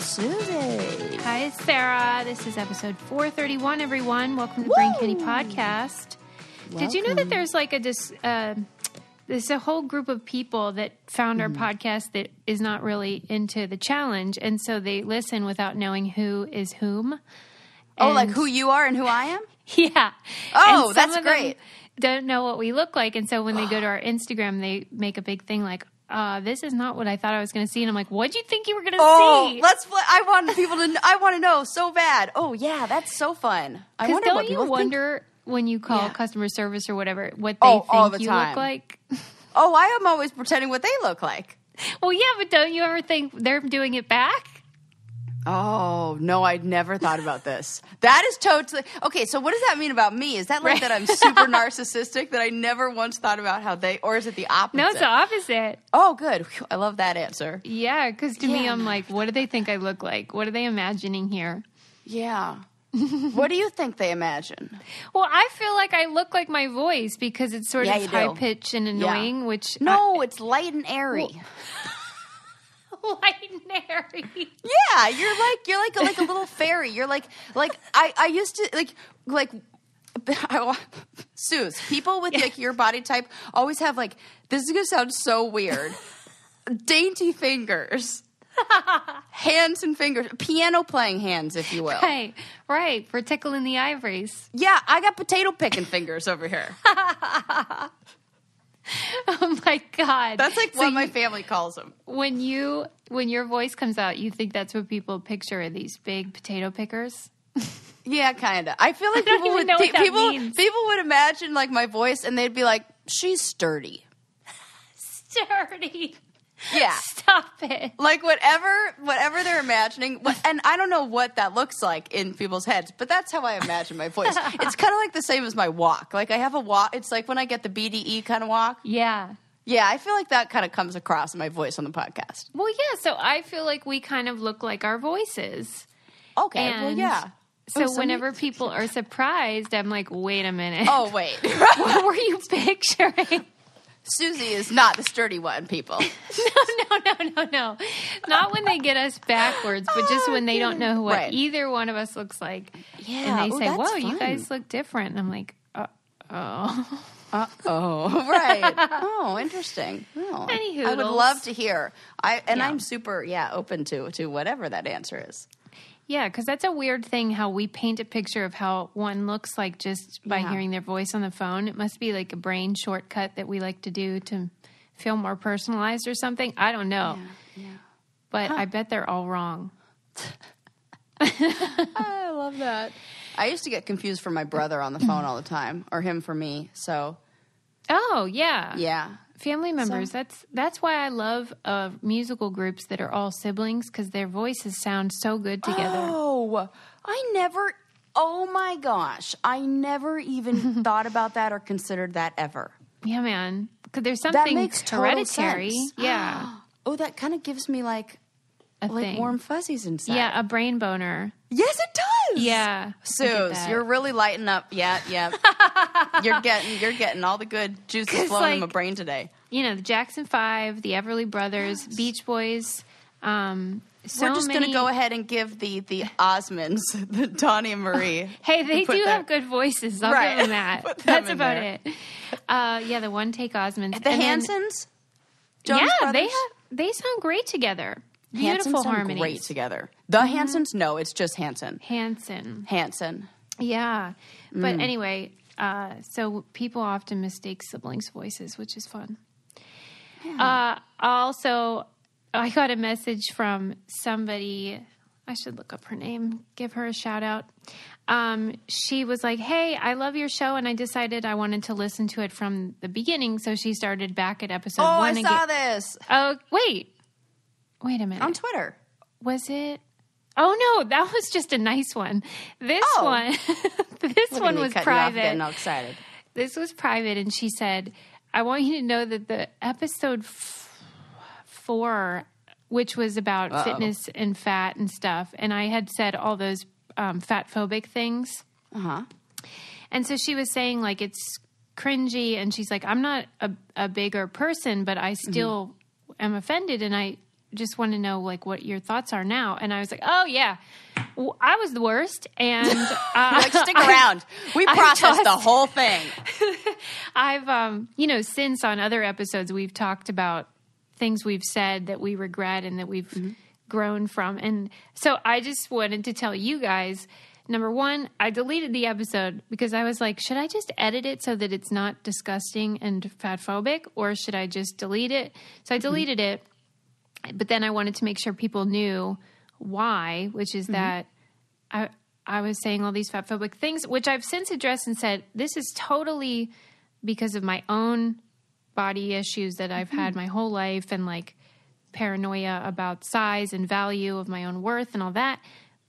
Susie. Hi, Sarah. This is episode 431, everyone. Welcome to the Brain Candy Podcast. Welcome. Did you know that there's like there's a whole group of people that found our podcast that is not really into the challenge, and so they listen without knowing who is whom. Oh, like who you are and who I am? Yeah. Oh, that's great. Don't know what we look like, and so when they go to our Instagram, they make a big thing like, this is not what I thought I was going to see. And I'm like, what do you think you were going to see? I want people to, I want to know so bad. Oh yeah, that's so fun. I wonder what people think. When you call customer service or whatever, what they think you look like? Oh, I am always pretending what they look like. Well, yeah, but don't you ever think they're doing it back? Oh, no, I'd never thought about this. That is totally... Okay, so what does that mean about me? Is that like that I'm super narcissistic, that I never once thought about how they... Or is it the opposite? No, it's the opposite. Oh, good. Whew, I love that answer. Yeah, because to me, I'm like, what do they think I look like? What are they imagining here? Yeah. What do you think they imagine? Well, I feel like I look like my voice because it's sort of high-pitched and annoying, which... No, it's light and airy. Light and airy. Yeah, you're like a little fairy. You're like I used to like Suze, people with like your body type always have like, this is gonna sound so weird, dainty fingers. Hands and fingers, piano playing hands, if you will. Right, for tickling the ivories. Yeah, I got potato picking fingers over here. Oh my God. That's like what my family calls them. When your voice comes out, you think that's what people picture are these big potato pickers? Yeah, kind of. I feel like people would imagine like my voice and they'd be like, she's sturdy. Sturdy. Yeah. Stop it. Like whatever they're imagining, and I don't know what that looks like in people's heads, but that's how I imagine my voice. It's kind of like the same as my walk. Like I have a walk. It's like when I get the BDE kind of walk. Yeah. Yeah, I feel like that kind of comes across in my voice on the podcast. Well, yeah, so I feel like we kind of look like our voices. Okay, well, yeah. So whenever people are surprised, I'm like, wait a minute. Oh, wait. What were you picturing? Susie is not the sturdy one, people. No. Not when they get us backwards, but just when they don't know what either one of us looks like. Yeah. And they say, whoa, fun. You guys look different. And I'm like, uh-oh. Right. Oh, interesting. Oh. Any I would love to hear. I'm super, open to whatever that answer is. Yeah, because that's a weird thing how we paint a picture of how one looks like just by hearing their voice on the phone. It must be like a brain shortcut that we like to do to feel more personalized or something. I don't know. Yeah. But I bet they're all wrong. I love that. I used to get confused for my brother on the phone all the time, or him for me, so. Oh, yeah. Yeah. Family members. So, that's why I love musical groups that are all siblings, because their voices sound so good together. Oh, oh my gosh. I never even thought about that or considered that ever. Yeah, man. Because there's something that makes hereditary. Sense. Yeah. Oh, that kind of gives me like warm fuzzies inside. Yeah, a brain boner. Yes, it does. Yeah. Suze, you're really lighting up. Yeah. You're getting all the good juices flowing in my brain today. You know, the Jackson 5, the Everly Brothers, Beach Boys. We're just going to go ahead and give the Osmonds, the Donnie and Marie. Hey, they do have good voices. I'll give them that. That's about there. it. The One Take Osmonds. The Hansons? Jonas Brothers? they sound great together. Beautiful Hansons harmonies. Sound great together. The Hansons? No, it's just Hanson. Hanson. Yeah. But anyway, so people often mistake siblings' voices, which is fun. Yeah. Also, I got a message from somebody. I should look up her name, give her a shout out. She was like, hey, I love your show, and I decided I wanted to listen to it from the beginning, so she started back at episode 1. I saw this. Oh, wait a minute. On Twitter. Was it? Oh, no, that was just a nice one. This one was private. Getting all excited. This was private, and she said, I want you to know that the episode 4, which was about fitness and fat and stuff, and I had said all those fatphobic things. Uh-huh. And so she was saying, like, it's cringy, and she's like, I'm not a bigger person, but I still am offended, and I just want to know like what your thoughts are now. And I was like, oh yeah, I was the worst. And like, stick around. We processed the whole thing. I've, since on other episodes, we've talked about things we've said that we regret and that we've grown from. And so I just wanted to tell you guys, number one, I deleted the episode because I was like, should I just edit it so that it's not disgusting and fatphobic, or should I just delete it? So I deleted it, but then I wanted to make sure people knew why, which is that I was saying all these fatphobic things, which I've since addressed and said, this is totally because of my own body issues that I've had my whole life, and like paranoia about size and value of my own worth and all that.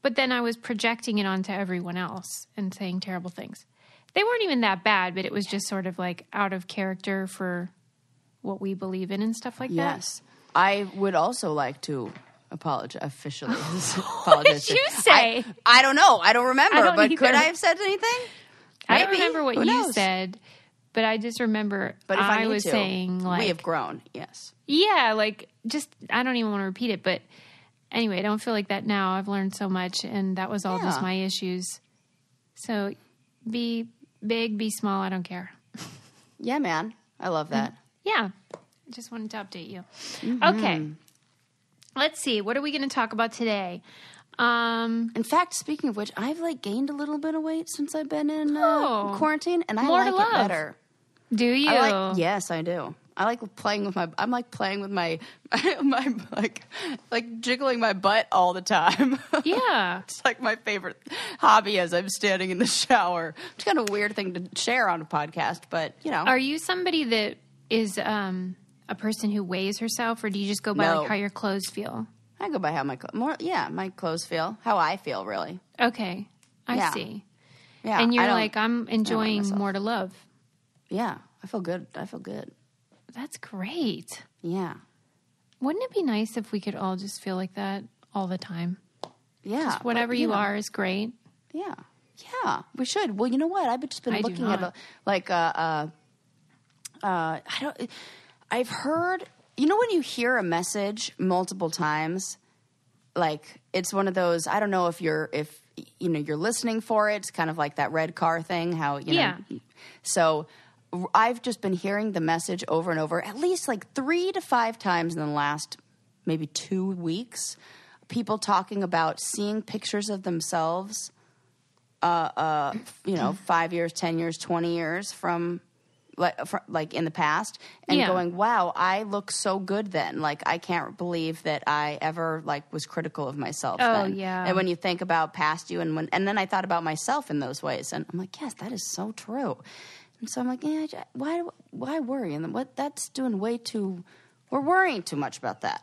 But then I was projecting it onto everyone else and saying terrible things. They weren't even that bad, but it was just sort of like out of character for what we believe in and stuff like that. Yes. I would also like to apologize officially. What did you say? I don't know. I don't remember. But could I have said anything? I don't remember what you said, but I just remember but if I was saying like... We have grown, yes. Yeah, like just, I don't even want to repeat it, but... Anyway, I don't feel like that now. I've learned so much, and that was all just my issues. So be big, be small, I don't care. Yeah, man. I love that. Yeah. I just wanted to update you. Okay. Let's see. What are we going to talk about today? In fact, speaking of which, I've like gained a little bit of weight since I've been in quarantine, and I like it better. Do you? Yes, I do. I like playing with I'm like playing with my like jiggling my butt all the time. Yeah. It's like my favorite hobby as I'm standing in the shower. It's kind of a weird thing to share on a podcast, but you know. Are you somebody that is a person who weighs herself, or do you just go by like how your clothes feel? I go by how my clothes feel, how I feel really. Okay. I see. Yeah. And you're like, I'm enjoying more to love. Yeah. I feel good. That's great. Yeah. Wouldn't it be nice if we could all just feel like that all the time? Yeah. Just whatever you are is great. Yeah. Yeah. We should. Well, you know what? I've just been looking at I've heard, you know, when you hear a message multiple times, like it's one of those, I don't know if you're listening for it. It's kind of like that red car thing, how, you know. So I've just been hearing the message over and over, at least like 3 to 5 times in the last maybe 2 weeks. People talking about seeing pictures of themselves, 5 years, 10 years, 20 years from like in the past, and going, wow, I look so good then. Like, I can't believe that I ever like was critical of myself then. Yeah. And when you think about past you, and then I thought about myself in those ways, and I'm like, yes, that is so true. And so I'm like, yeah, why worry? And what that's doing we're worrying too much about that.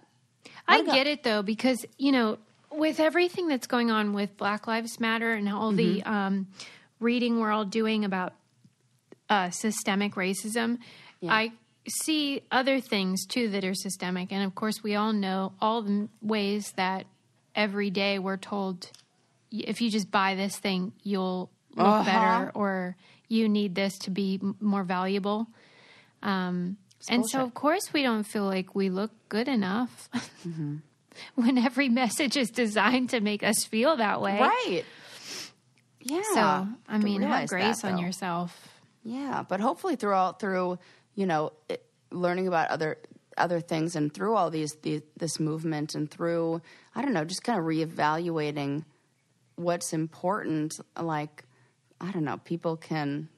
I get it though, because, you know, with everything that's going on with Black Lives Matter and all the reading we're all doing about systemic racism, I see other things too that are systemic. And of course, we all know all the ways that every day we're told, if you just buy this thing, you'll look better, or you need this to be more valuable. And so, of course, we don't feel like we look good enough when every message is designed to make us feel that way. Right. Yeah. So, I mean, have grace on yourself. Yeah. But hopefully through, you know, learning about other things, and through all this movement, and through, I don't know, just kind of reevaluating what's important, like, I don't know, people can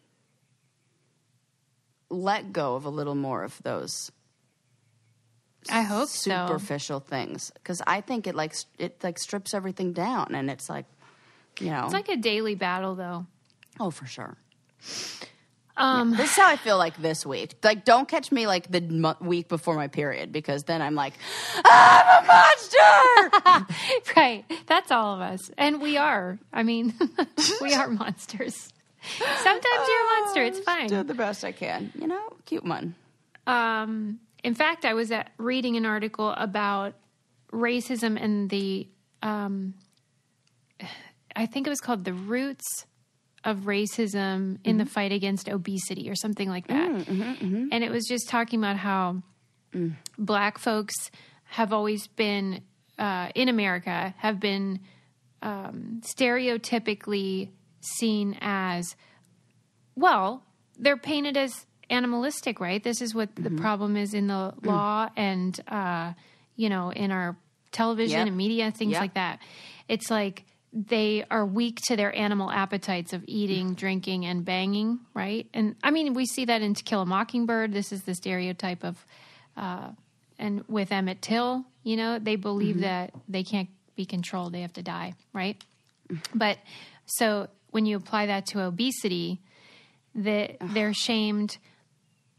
let go of a little more of those. I hope superficial things, because I think it strips everything down, and it's like, you know, it's like a daily battle, though. Oh, for sure. This is how I feel like this week. Like, don't catch me like the week before my period, because then I'm like, I'm a monster. Right. That's all of us. And we are. I mean, we are monsters. Sometimes you're a monster. It's fine. Do the best I can. You know, cute one. In fact, I was reading an article about racism and the, I think it was called The Roots of Racism in the Fight Against Obesity, or something like that. And it was just talking about how Black folks have always been, in America, have been stereotypically seen as, well, they're painted as animalistic, right? This is what the problem is in the law and, in our television and media, things like that. It's like they are weak to their animal appetites of eating, drinking, and banging, right? And I mean, we see that in To Kill a Mockingbird. This is the stereotype of, and with Emmett Till, they believe that they can't be controlled. They have to die, right? But so when you apply that to obesity, they're shamed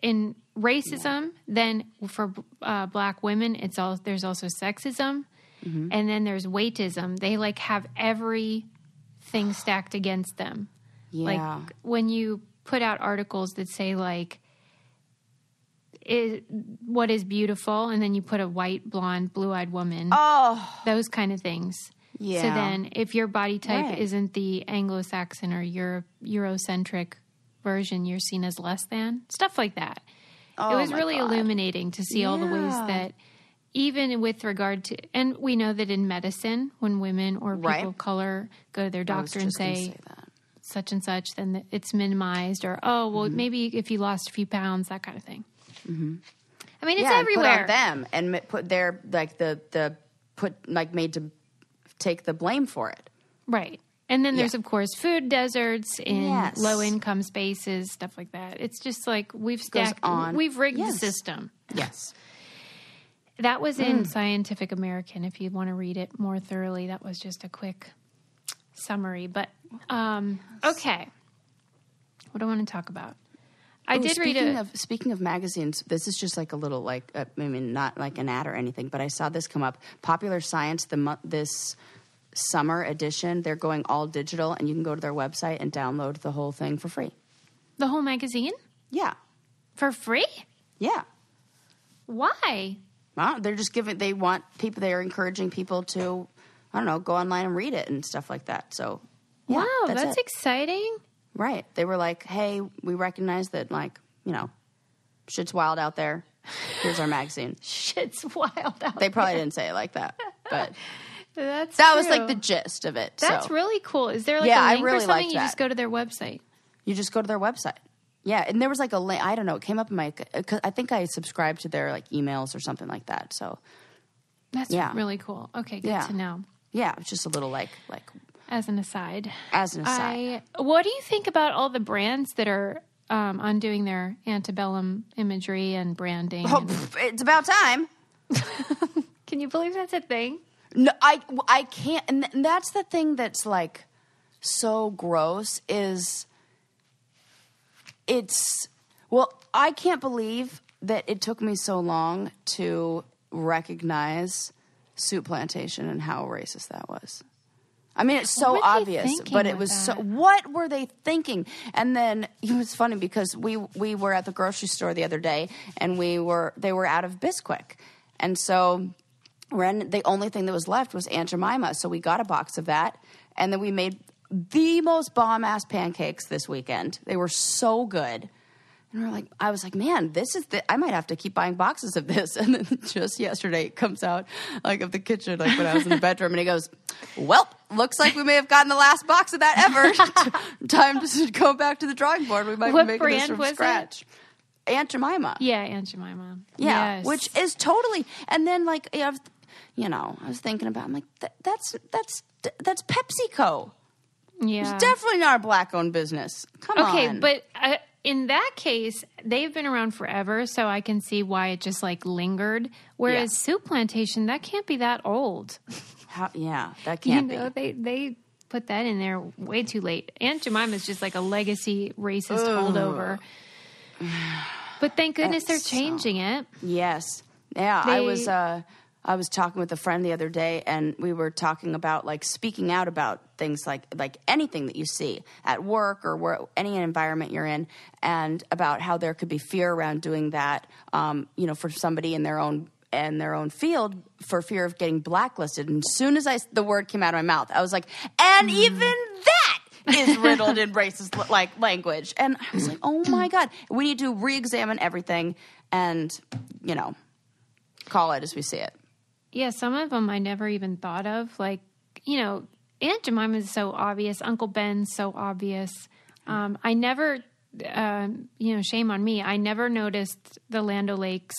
in racism. Then for black women, there's also sexism. And then there's weightism. They have everything stacked against them. Yeah. Like when you put out articles that say what is beautiful, and then you put a white, blonde, blue-eyed woman. Oh, those kind of things. Yeah. So then, if your body type isn't the Anglo-Saxon or Eurocentric version, you're seen as less than. Stuff like that. Oh, it was really illuminating to see all the ways that. Even with regard to, and we know that in medicine, when women or people of color go to their doctor and say such and such, then it's minimized, or maybe if you lost a few pounds, that kind of thing. I mean, it's everywhere. Put on them and put their made to take the blame for it, right? And then there's of course food deserts in low income spaces, stuff like that. It's just we've rigged the system. Yes. That was in Scientific American, if you want to read it more thoroughly. That was just a quick summary. But, okay. What do I want to talk about? Speaking of magazines, this is just a little, not like an ad or anything, but I saw this come up. Popular Science, this summer edition, they're going all digital, and you can go to their website and download the whole thing for free. The whole magazine? Yeah. For free? Yeah. Why? Well, they're encouraging people to, I don't know, go online and read it and stuff like that. So, wow, that's exciting. Right. They were like, hey, we recognize that, shit's wild out there. Here's our magazine. Shit's wild out there. They probably didn't say it like that, but that was the gist of it. That's really cool. Is there a link or something? You just go to their website. You just go to their website. Yeah, and there was a link. I don't know. It came up in I think I subscribed to their emails or something like that. So that's really cool. Okay, good to know. Yeah, it's just a little as an aside. What do you think about all the brands that are undoing their antebellum imagery and branding? Oh, it's about time. Can you believe that's a thing? No, I can't. And that's the thing that's so gross is. I can't believe that it took me so long to recognize Soup Plantation and how racist that was. I mean, it's so obvious, but it was so. What were they thinking? And then it was funny because we were at the grocery store the other day, and they were out of Bisquick, and so the only thing that was left was Aunt Jemima. So we got a box of that, and then we made the most bomb-ass pancakes this weekend. They were so good. And I was like, man, I might have to keep buying boxes of this. And then just yesterday it comes out of the kitchen, when I was in the bedroom, and he goes, well, looks like we may have gotten the last box of that ever. Time to go back to the drawing board. We might be making this from scratch. Aunt Jemima. Yeah, Aunt Jemima. Yeah, yes. Which is totally, and then I was thinking about, I'm like, that's PepsiCo. Yeah. It's definitely not a black-owned business. Come on. Okay, but in that case, they've been around forever, so I can see why it just lingered. Whereas Soup Plantation, that can't be that old. That can't be. They put that in there way too late. Aunt Jemima's just a legacy racist holdover. But thank goodness they're changing it. Yes. Yeah, I was talking with a friend the other day, and we were talking about speaking out about things like anything that you see at work or any environment you're in, and about how there could be fear around doing that, for somebody in their own field for fear of getting blacklisted. And as soon as the word came out of my mouth, I was like, and even that is riddled in racist language. And I was like, oh my God, we need to re-examine everything and, call it as we see it. Yeah, some of them I never even thought of. Like, Aunt Jemima's so obvious. Uncle Ben's so obvious. I never, shame on me. I never noticed the Land O'Lakes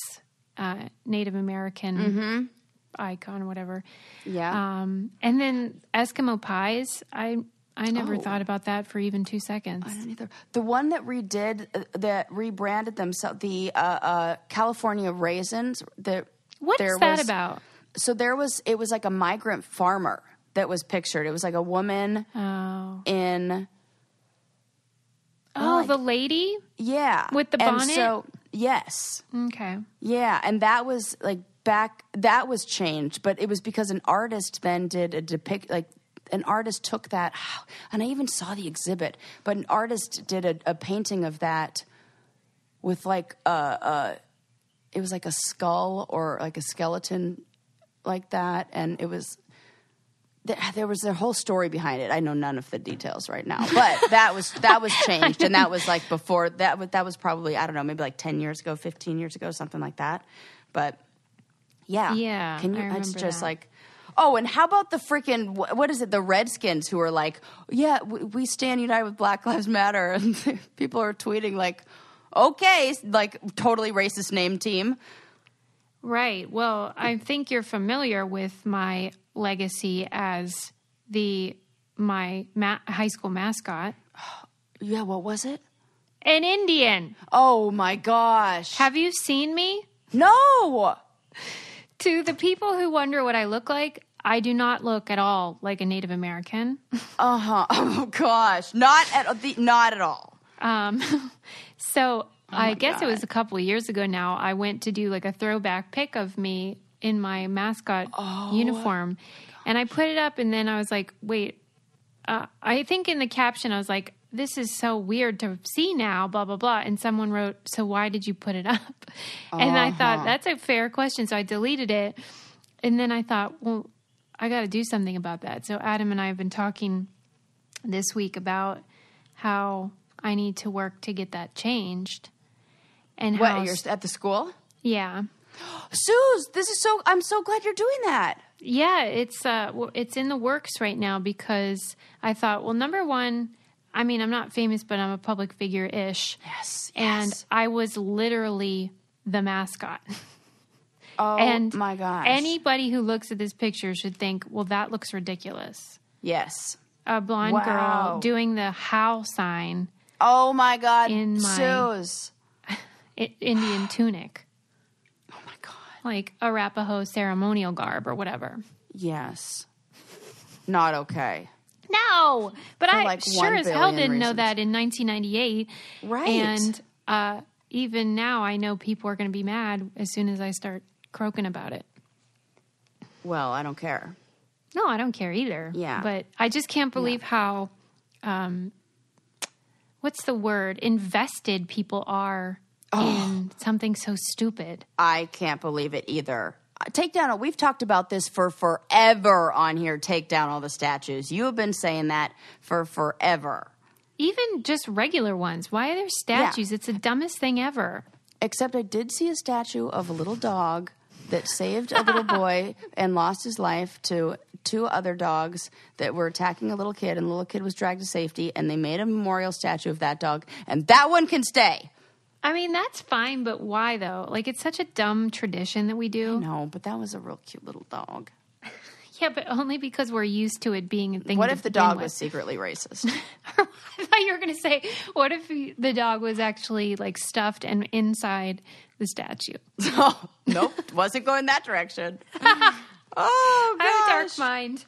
Native American icon, whatever. Yeah. And then Eskimo pies. I never thought about that for even 2 seconds. I don't either. The one that rebranded themselves, the California raisins. What's that about? So it was like a migrant farmer that was pictured. It was like a woman in... Oh, the lady? Yeah. With the bonnet? And so, yes. Okay. Yeah, and that was like that was changed, but it was because an artist then did an artist took that, and I even saw the exhibit, but an artist did a painting of that with like it was like a skull or like a skeleton like that, and it was... There was a whole story behind it. I know none of the details right now, but that was changed, and that was like before that was probably, I don't know, maybe like 10 years ago, 15 years ago, something like that. But yeah, can you? It's just that. Like, oh, and how about the freaking what is it? The Redskins who are like, yeah, we stand united with Black Lives Matter, and people are tweeting like, okay, like totally racist name team. Right. Well, I think you're familiar with my legacy as my high school mascot. Yeah, what was it? An Indian. Oh my gosh. Have you seen me? No. To the people who wonder what I look like, I do not look at all like a Native American. Uh-huh. Oh gosh. Not at all. So I guess God. it was a couple of years ago now. I went to do like a throwback pic of me in my mascot uniform. And I put it up, and then I was like, wait, I think in the caption I was like, this is so weird to see now, blah, blah, blah. And someone wrote, so why did you put it up? And I thought, that's a fair question. So I deleted it. And then I thought, well, I got to do something about that. So Adam and I have been talking this week about how I need to work to get that changed. And what, you're at the school? Yeah. Suze, I'm so glad you're doing that. Yeah, it's in the works right now because I thought, well, number one, I mean, I'm not famous, but I'm a public figure-ish. Yes. And I was literally the mascot. Oh, and my gosh. Anybody who looks at this picture should think, well, that looks ridiculous. Yes. A blonde girl doing the how sign. Oh, my God. In my Suze. Indian tunic. Oh, my God. Like Arapaho ceremonial garb or whatever. Yes. Not okay. No, but For I like sure as hell didn't reasons. know that in 1998. Right. And even now, I know people are going to be mad as soon as I start croaking about it. Well, I don't care. No, I don't care either. Yeah. But I just can't believe how, what's the word? Invested people are in something so stupid. I can't believe it either. Take down, we've talked about this for forever on here, take down all the statues. You have been saying that for forever. Even just regular ones. Why are there statues? Yeah. It's the dumbest thing ever. Except I did see a statue of a little dog that saved a little boy and lost his life to two other dogs that were attacking a little kid, and the little kid was dragged to safety, and they made a memorial statue of that dog, and that one can stay. I mean, that's fine, but why, though? Like, it's such a dumb tradition that we do. No, but that was a real cute little dog. Yeah, but only because we're used to it being a thing. What if the dog was secretly racist? I thought you were going to say, what if the dog was actually, like, stuffed and inside the statue? Oh, nope. Wasn't going that direction. Oh, gosh. I have a dark mind.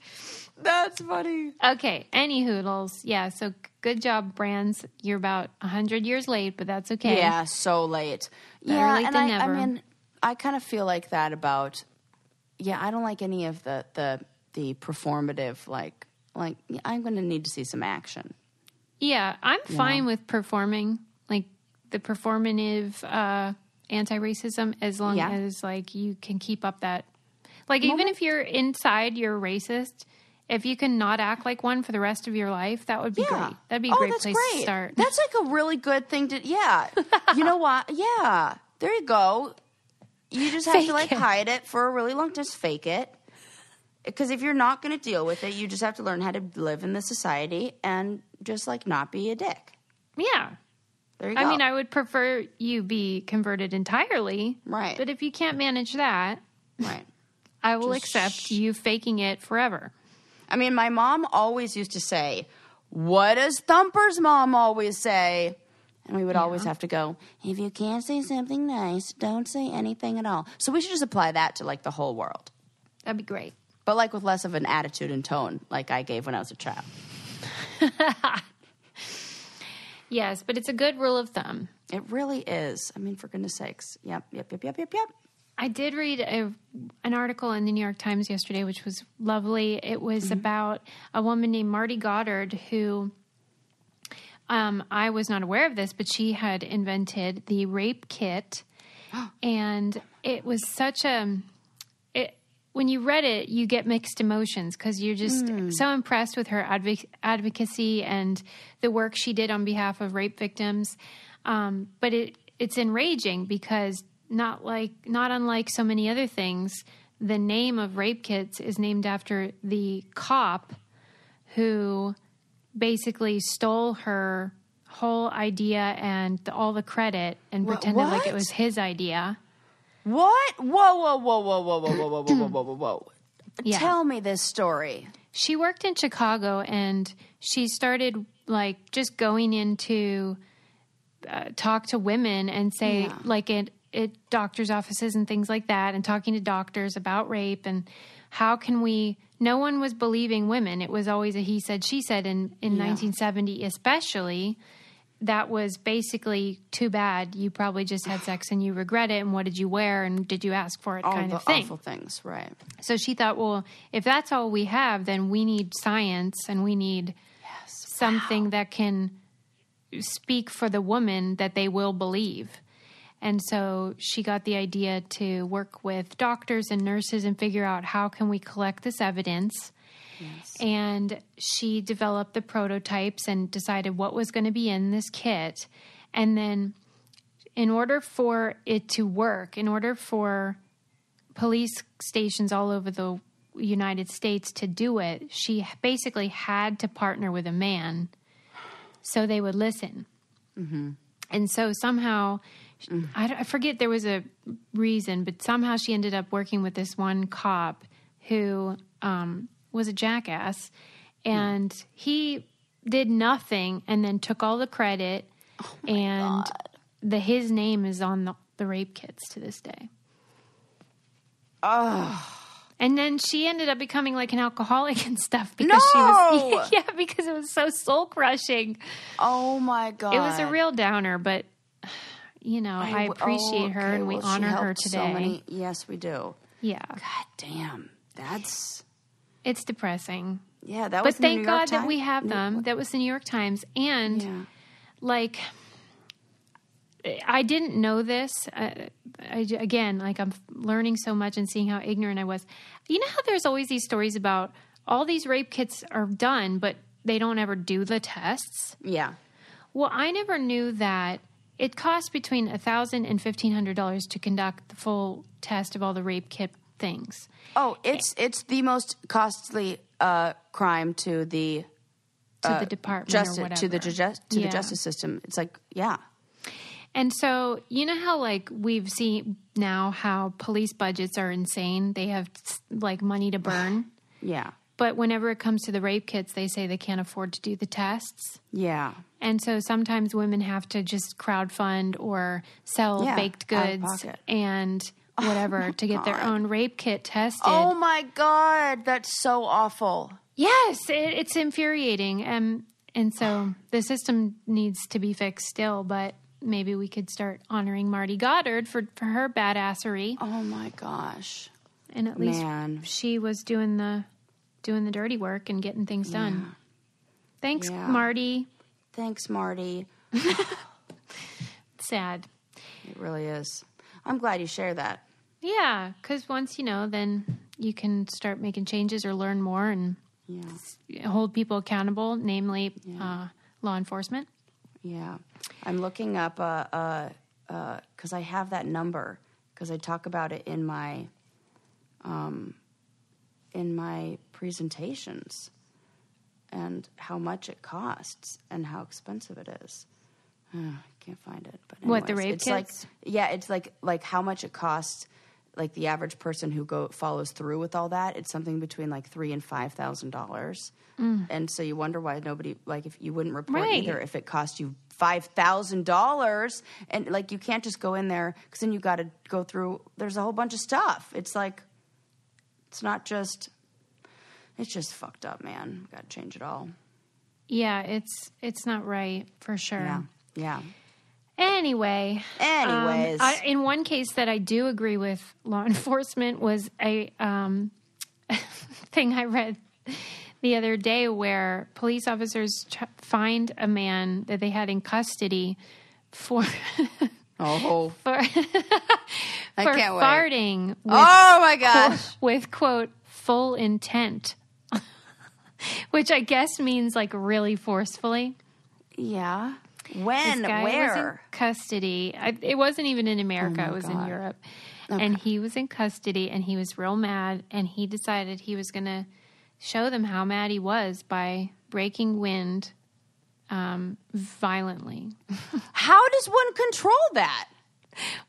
That's funny. Okay, any hoodles. Yeah, so good job, brands. You're about 100 years late, but that's okay. Yeah, so late. Better late than never. I mean, I kind of feel like that about... Yeah, I don't like any of the performative, like I'm going to need to see some action. Yeah, I'm fine with performing, like the performative anti-racism, as long as like you can keep up that. Like even if you're inside, you're racist. If you can not act like one for the rest of your life, that would be great. That'd be a great place to start. That's like a really good thing to. Yeah, you know what? Yeah, there you go. You just have to, like, hide it for a really long time. Just fake it. Because if you're not going to deal with it, you just have to learn how to live in this society and just, like, not be a dick. Yeah. There you go. I mean, I would prefer you be converted entirely. Right. But if you can't manage that, right. I will accept you faking it forever. I mean, my mom always used to say, what does Thumper's mom always say? And we would always have to go, if you can't say something nice, don't say anything at all. So we should just apply that to, like, the whole world. That'd be great. But, like, with less of an attitude and tone like I gave when I was a child. Yes, but it's a good rule of thumb. It really is. I mean, for goodness sakes. Yep. I did read an article in the New York Times yesterday, which was lovely. It was about a woman named Marty Goddard who... I was not aware of this, but she had invented the rape kit, and it was such when you read it, you get mixed emotions because you're just so impressed with her advocacy and the work she did on behalf of rape victims. But it's enraging because not unlike so many other things, the name of rape kits is named after the cop who basically stole her whole idea and all the credit and pretended like it was his idea. What? Whoa. Yeah. Tell me this story. She worked in Chicago and she started like just going into talk to women and say like at doctors' offices and things like that and talking to doctors about rape and how can we... No one was believing women. It was always a he said, she said in 1970 especially. That was basically too bad. You probably just had sex and you regret it. And what did you wear? And did you ask for it kind of thing. All the awful things, right. So she thought, well, if that's all we have, then we need science and we need something that can speak for the woman that they will believe. And so she got the idea to work with doctors and nurses and figure out how can we collect this evidence. Yes. And she developed the prototypes and decided what was going to be in this kit. And then in order for it to work, in order for police stations all over the United States to do it, she basically had to partner with a man so they would listen. Mm-hmm. And so somehow... I forget there was a reason, but somehow she ended up working with this one cop who was a jackass, and he did nothing and then took all the credit, and his name is on the rape kits to this day. Oh. And then she ended up becoming like an alcoholic and stuff because she was because it was so soul crushing. Oh my God. It was a real downer, but you know, I appreciate her and we honor her today. Yes, we do. Yeah. God damn. It's depressing. Yeah, that was the New York Times. But thank God that we have them. That was the New York Times. And, like, I didn't know this. I'm learning so much and seeing how ignorant I was. You know how there's always these stories about all these rape kits are done, but they don't ever do the tests? Yeah. Well, I never knew that it costs between $1,000 and $1,500 to conduct the full test of all the rape kit things. Oh, it's the most costly crime to the department or whatever. to the justice system. It's like, yeah. And so, you know how like we've seen now how police budgets are insane. They have like money to burn. Yeah. But whenever it comes to the rape kits, they say they can't afford to do the tests. Yeah. And so sometimes women have to just crowdfund or sell baked goods and whatever to get their own rape kit tested. Oh my God, that's so awful. Yes, it's infuriating. And so the system needs to be fixed still, but maybe we could start honoring Marty Goddard for her badassery. Oh my gosh. And at least she was doing the dirty work and getting things done. Thanks, Marty. Thanks, Marty. Sad. It really is. I'm glad you share that. Yeah, because once you know, then you can start making changes or learn more and hold people accountable, namely law enforcement. Yeah. I'm looking up, because I have that number, because I talk about it in my presentations and how much it costs and how expensive it is. I can't find it. But anyways, what, the rape kits? It's like how much it costs. Like the average person who follows through with all that, it's something between like $3,000 and $5,000. And so you wonder why nobody, like, if you wouldn't report either if it cost you $5,000, and like you can't just go in there because then you got to go through. There's a whole bunch of stuff. It's like it's not just. It's just fucked up, man. Got to change it all. Yeah, it's not right for sure. Yeah. Anyways, in one case that I do agree with law enforcement was a thing I read the other day where police officers fined a man that they had in custody for farting. With, oh my gosh! With quote full intent, which I guess means like really forcefully. Yeah. When? This guy Where? was in custody. It wasn't even in America. It was in Europe. Okay. And he was in custody, and he was real mad, and he decided he was going to show them how mad he was by breaking wind violently. How does one control that?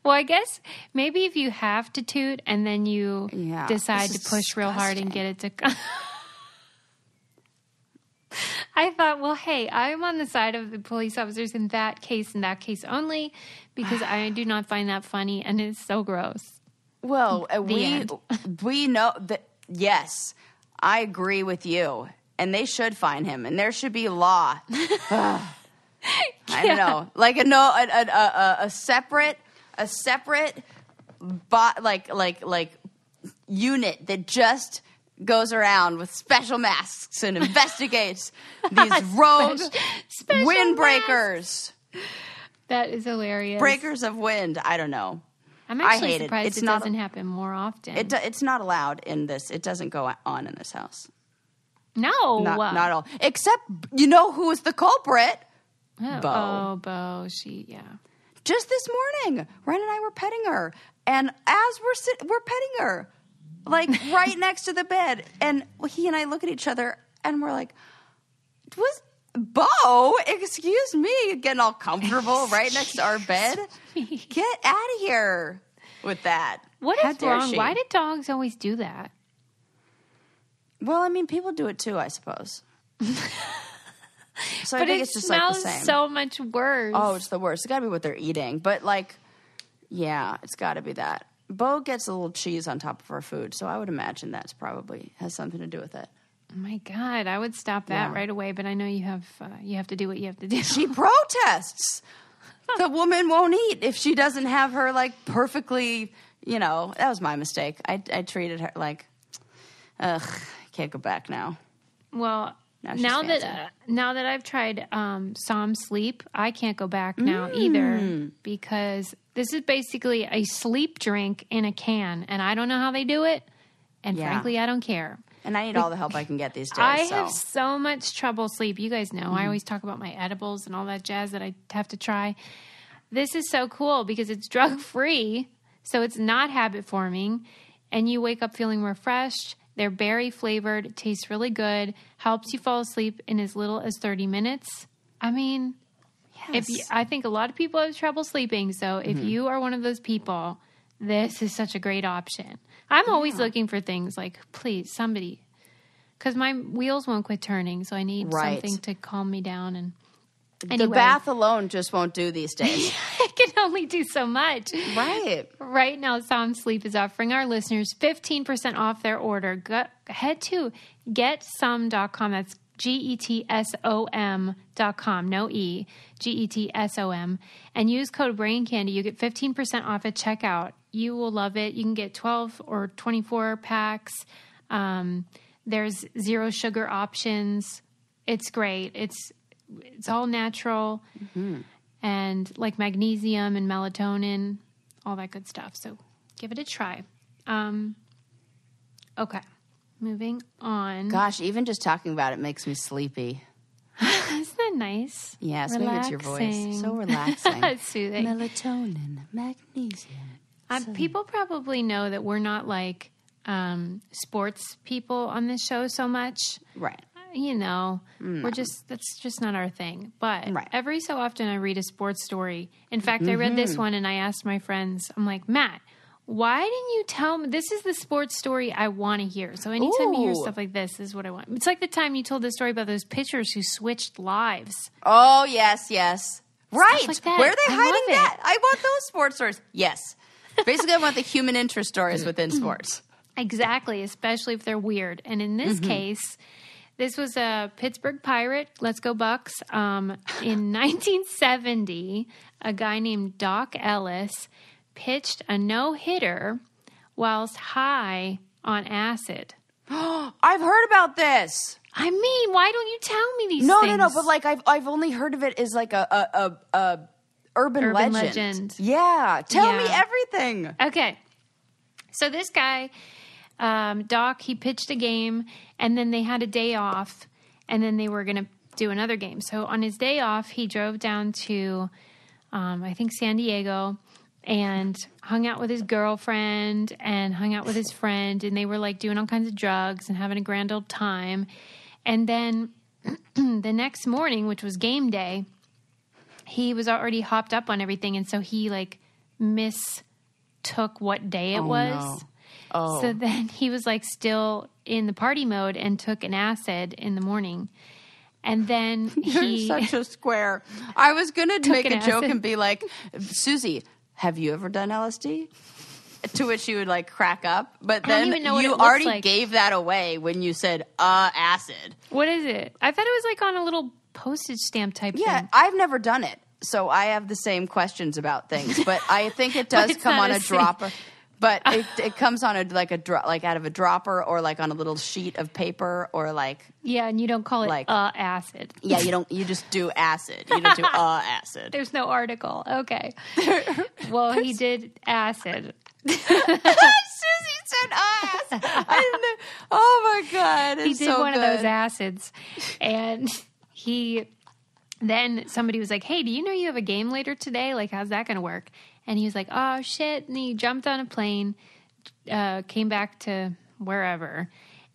Well, I guess maybe if you have to toot and then you decide to push real hard and get it to... I thought, well, hey, I'm on the side of the police officers in that case only, because I do not find that funny, and it's so gross. Well, we know that, yes, I agree with you, and they should fine him, and there should be law. I don't know, like a separate unit that just goes around with special masks and investigates these rogue windbreakers. That is hilarious. Breakers of wind. I don't know. I'm actually surprised it doesn't happen more often. It's not allowed in this. It doesn't go on in this house. No. Not at all. Except, you know who is the culprit? Bo. Bo. Just this morning, Ren and I were petting her. And as we're petting her, like right next to the bed. And he and I look at each other and we're like, was Bo, excuse me, getting all comfortable right next to our bed? Get out of here with that. What is wrong? Why did dogs always do that? Well, I mean, people do it too, I suppose. So I think it's just like the same. It smells so much worse. Oh, it's the worst. It's got to be what they're eating. But like, yeah, it's got to be that. Bo gets a little cheese on top of our food, so I would imagine that's probably has something to do with it. Oh my God, I would stop that right away, but I know you have to do what you have to do. She protests. The woman won't eat if she doesn't have her like perfectly. You know, that was my mistake. I treated her like, ugh, can't go back now. Well, now that I've tried Som Sleep, I can't go back now either, because this is basically a sleep drink in a can, and I don't know how they do it, and frankly, I don't care. And I need all the help I can get these days. I have so much trouble sleep. You guys know. I always talk about my edibles and all that jazz that I have to try. This is so cool because it's drug-free, so it's not habit-forming, and you wake up feeling refreshed. They're berry flavored. It tastes really good. Helps you fall asleep in as little as 30 minutes. I mean, I think a lot of people have trouble sleeping. So if you are one of those people, this is such a great option. I'm always looking for things like, please, somebody, because my wheels won't quit turning. So I need something to calm me down. And anyway. The bath alone just won't do these days. It can only do so much. Right. Right now, Som Sleep is offering our listeners 15% off their order. Head to getsom.com. That's GETSOM.com. No E. GETSOM. And use code BRAINCANDY. You get 15% off at checkout. You will love it. You can get 12 or 24 packs. There's zero sugar options. It's great. It's all natural and like magnesium and melatonin, all that good stuff. So give it a try. Okay, moving on. Gosh, even just talking about it makes me sleepy. Isn't that nice? Yes, maybe it's your voice. So relaxing. Soothing. Melatonin, magnesium. People probably know that we're not like sports people on this show so much. Right. We're that's just not our thing. But every so often I read a sports story. In fact, I read this one and I asked my friends, I'm like, Matt, why didn't you tell me? This is the sports story I want to hear. So anytime you hear stuff like this is what I want. It's like the time you told the story about those pitchers who switched lives. Oh, yes. Right. Like that. Where are they hiding that? I want those sports stories. Yes. Basically, I want the human interest stories within sports. Exactly, especially if they're weird. And in this case, this was a Pittsburgh Pirate, let's go Bucks. In 1970, a guy named Doc Ellis pitched a no-hitter whilst high on acid. I've heard about this. I mean, why don't you tell me these things? No, but like I've only heard of it as like a urban legend. Yeah, tell me everything. Okay, so this guy, Doc, he pitched a game, and then they had a day off, and then they were going to do another game. So on his day off, he drove down to, I think, San Diego, and hung out with his girlfriend and hung out with his friend, and they were like doing all kinds of drugs and having a grand old time. And then the next morning, which was game day, he was already hopped up on everything, and so he like mistook what day it was. No. Oh. So then he was like still in the party mode and took an acid in the morning. And then You're such a square. I was going to make a joke and be like, Susie, have you ever done LSD? To which you would like crack up. But then you already gave that away when you said, acid. What is it? I thought it was like on a little postage stamp type thing. Yeah, I've never done it. So I have the same questions about things. But I think it does come on a dropper. But it comes on like out of a dropper or like on a little sheet of paper or like. Yeah, and you don't call it like acid. Yeah, you just do acid. You don't do acid. There's no article. Okay. Well, he did acid. Susie said acid. Oh my God. He did one of those acids. And then somebody was like, hey, do you know you have a game later today? Like, how's that going to work? And he was like, oh, shit. And he jumped on a plane, came back to wherever,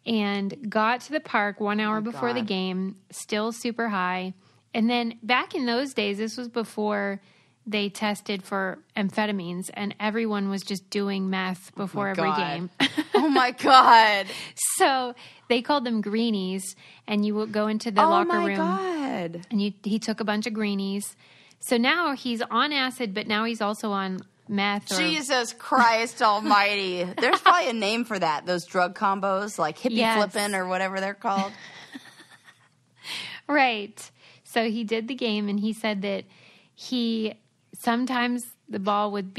and got to the park 1 hour before the game, still super high. And then back in those days, this was before they tested for amphetamines, and everyone was just doing meth before every game. Oh, my God. So they called them greenies, and you would go into the locker room. Oh, my God. And he took a bunch of greenies. So now he's on acid, but now he's also on meth. Jesus Christ almighty. There's probably a name for that, those drug combos, like hippie flipping or whatever they're called. Right. So he did the game, and he said that sometimes the ball would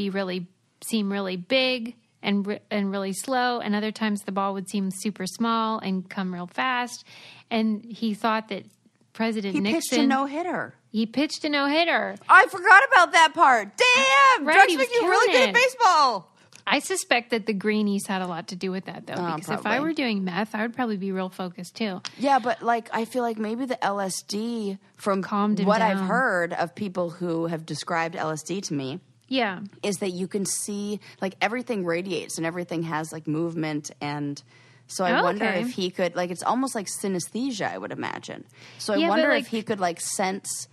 seem really big and really slow, and other times the ball would seem super small and come real fast. And he thought that President Nixon... He pitched a no-hitter. He pitched a no-hitter. I forgot about that part. Damn! Right, drugs make you really good at baseball. I suspect that the greenies had a lot to do with that, though, because probably. if I were doing meth, I would probably be real focused, too. Yeah, but like I feel like maybe the LSD, from what I've heard of people who have described LSD to me, is that you can see, like, everything radiates and everything has, like, movement. And so I wonder if he could, like, it's almost like synesthesia, I would imagine. So I wonder if he could, like, sense...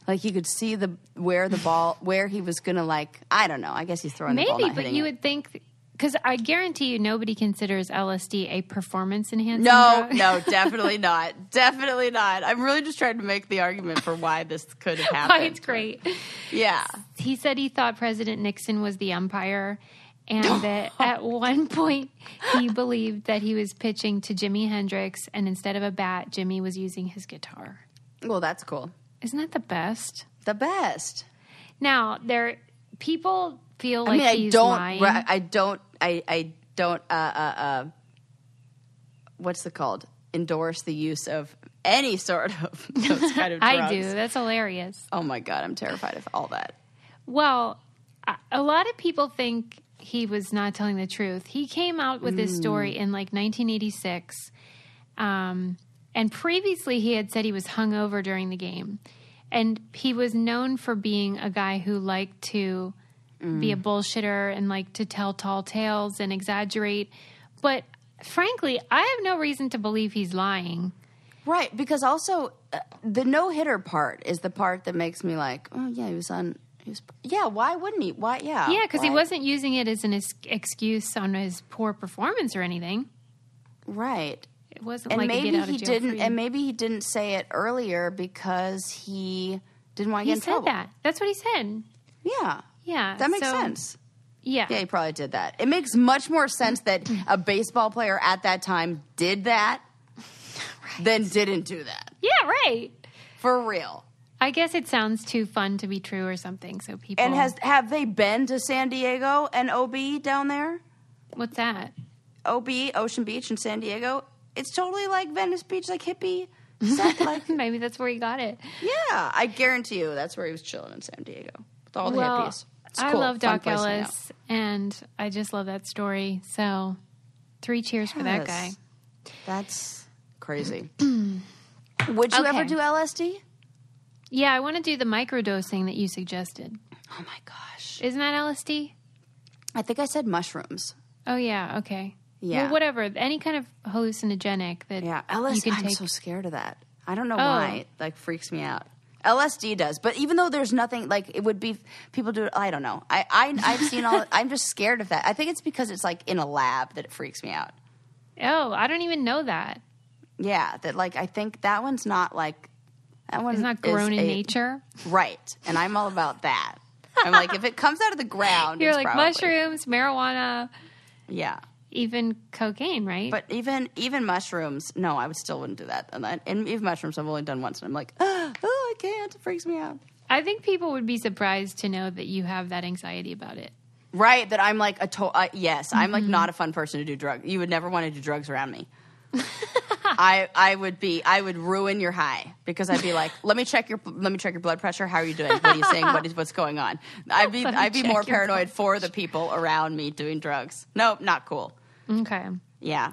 Like, he could see where he was going to, like, I don't know. I guess he's throwing the ball, not hitting it. Maybe, but you would think, because I guarantee you nobody considers LSD a performance-enhancing drug. No, definitely not. Definitely not. I'm really just trying to make the argument for why this could have happened. Why it's great. Yeah. He said he thought President Nixon was the umpire, and that at one point he believed that he was pitching to Jimi Hendrix, and instead of a bat, Jimmy was using his guitar. Well, that's cool. Isn't that the best? The best. Now, people feel like he's lying. I don't, what's it called? Endorse the use of any sort of those kind of drugs. I do. That's hilarious. Oh, my God. I'm terrified of all that. Well, a lot of people think he was not telling the truth. He came out with this story in, like, 1986. And previously he had said he was hungover during the game. And he was known for being a guy who liked to be a bullshitter and like to tell tall tales and exaggerate. But frankly, I have no reason to believe he's lying. Right, because also the no-hitter part is the part that makes me like, oh, yeah, why wouldn't he? Why, yeah. Yeah, because he wasn't using it as an excuse on his poor performance or anything. Right. It wasn't like a get out of jail free. And maybe he didn't say it earlier because he didn't want to get in trouble. He said that. That's what he said. Yeah. Yeah. That makes sense. Yeah. Yeah, he probably did that. It makes much more sense that a baseball player at that time did that than didn't do that. Yeah, right. For real. I guess it sounds too fun to be true or something, so people... And have they been to San Diego and OB down there? What's that? OB, Ocean Beach in San Diego. It's totally like Venice Beach, like hippie. Maybe that's where he got it. Yeah, I guarantee you that's where he was chilling in San Diego with all the hippies. It's cool. I love Doc Ellis, and I just love that story. So 3 cheers for that guy. That's crazy. Would you ever do LSD? Yeah, I want to do the microdosing that you suggested. Oh, my gosh. Isn't that LSD? I think I said mushrooms. Oh, yeah. Okay. Yeah. Well, whatever. Any kind of hallucinogenic that LSD, you can take. I'm so scared of that. I don't know why. It, like, freaks me out. LSD does. But even though there's nothing, like, it would be, people do it, I don't know. I've seen I'm just scared of that. I think it's because it's, like, in a lab that it freaks me out. Oh, I don't even know that. Yeah. That, like, I think that one's not, like, that one it's not grown in nature. Right. And I'm all about that. I'm like, if it comes out of the ground, you're it's like probably, mushrooms, marijuana. Yeah. Even cocaine, right? But even mushrooms, no, I still wouldn't do that. And even mushrooms, I've only done once, and I'm like, oh, I can't. It freaks me out. I think people would be surprised to know that you have that anxiety about it. Right, that I'm like yes, I'm like not a fun person to do drugs. You would never want to do drugs around me. I would ruin your high because I'd be like, let me check your blood pressure. How are you doing? What are you saying? What's going on? I'd be more paranoid for the people around me doing drugs. Nope, not cool. Okay. Yeah.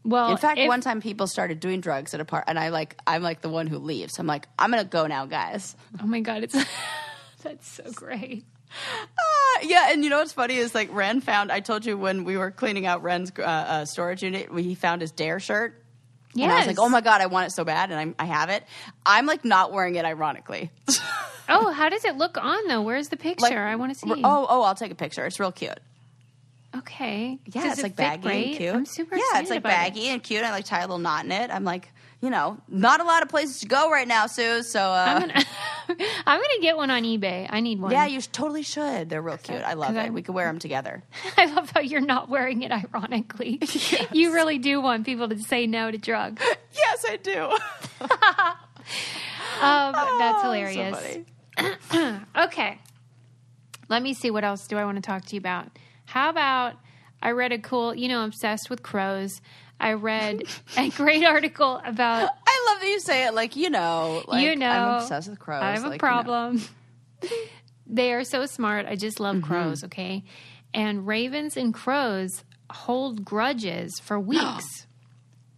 Well, in fact, one time people started doing drugs at a party, and I'm like the one who leaves. I'm like, I'm gonna go now, guys. Oh my god, that's so great. Yeah, and you know what's funny is like Ren found. I told you when we were cleaning out Ren's storage unit, he found his Dare shirt. Yes. And I was like, oh my god, I want it so bad, and I have it. I'm like not wearing it, ironically. Oh, how does it look on though? Where's the picture? Like, I want to see. Oh, I'll take a picture. It's real cute. Okay. Yeah, does it's it like fit baggy great? and cute. I'm super excited. Yeah, it's like baggy and cute. I like tie a little knot in it. I'm like, you know, not a lot of places to go right now, Sue. So I'm gonna get one on eBay. I need one. Yeah, you totally should. They're real cute. I love it. We could wear them together. I love how you're not wearing it. Ironically, yes. You really do want people to say no to drugs. Yes, I do. That's hilarious. So funny. Okay, let me see. What else do I want to talk to you about? How about I read a cool, I'm obsessed with crows. I read a great article about... I love that you say it like, I'm obsessed with crows. I have a problem. They are so smart. I just love crows, okay? And ravens and crows hold grudges for weeks.